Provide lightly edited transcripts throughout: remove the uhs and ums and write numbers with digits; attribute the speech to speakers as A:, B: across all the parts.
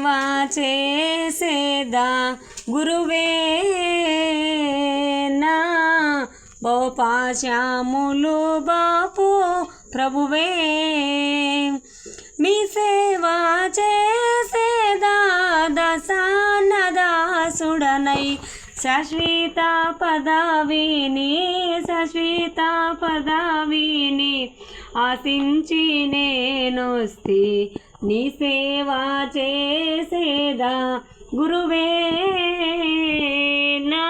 A: సేవా చేసేదా గురువే నా బహుపాశాములు బాపు ప్రభువే మీ సేవా చేసేదా దాసాన్నదాసుడనై శాశ్వత పదవిని ఆశించి నేనొస్తే నీ సేవా చేసేదా గురువే నా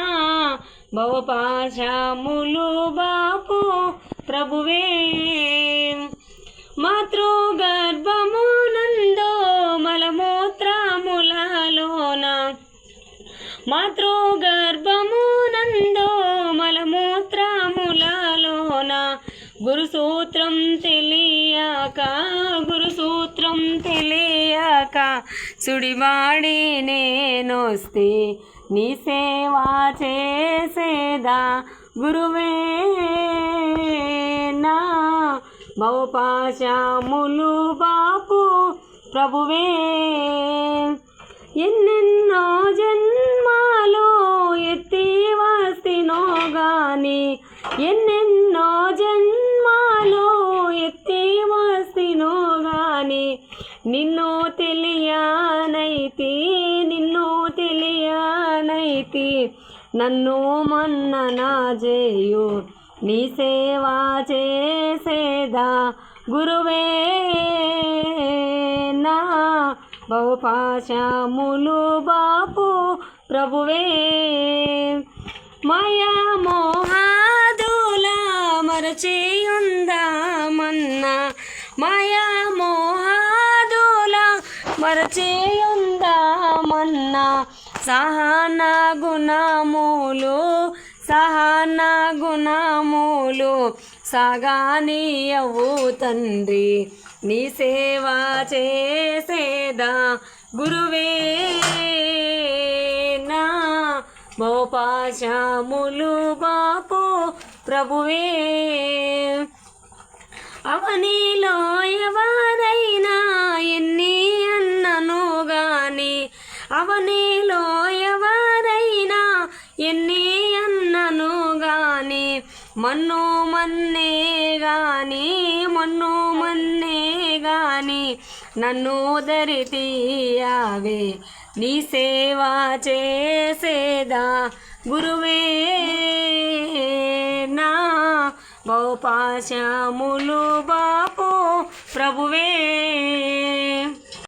A: భవపాశములు బాపు ప్రభువే మాతృగర్భమునందో మలమూత్రములలోన మాతృగర్భమునందో మలమూత్రములలోన గురుసూత్రం తెలియక సుడివాడి నేనొస్తే నీ సేవా చేసేదా గురువే నా బహుపాశములు బాపు ప్రభువే ఎన్నెన్నో జన్మాలో ఎత్తి వస్తినో గాని ఎన్నెన్నో జన్మాలో ఎత్తి వస్తినో గాని నిన్ను తెలియనైతి నన్ను మన్ననా చేయు నీ సేవా చేసేదా గురువే నా బహుపాశములు బాపు ప్రభువే మాయా మోహాదుల మరచేయుందామన్నా మాయా మోహాదుల మరచేయుందామన్నా సహన గుణములు సాగానీయవు తండ్రి నీ సేవా చేసేదా గురువే నా బహుపాశములు బాపు ప్రభువే అవనిలో ఎవరైనా ఎన్ని అన్నను గాని అవనిలో ఎవరైనా ఎన్ని అన్నను గాని మన్ను మన్నే గాని నన్ను దరి తీయవే నీ సేవా చేసేదా గురువే నా బహుపాశములు బాపు ప్రభువే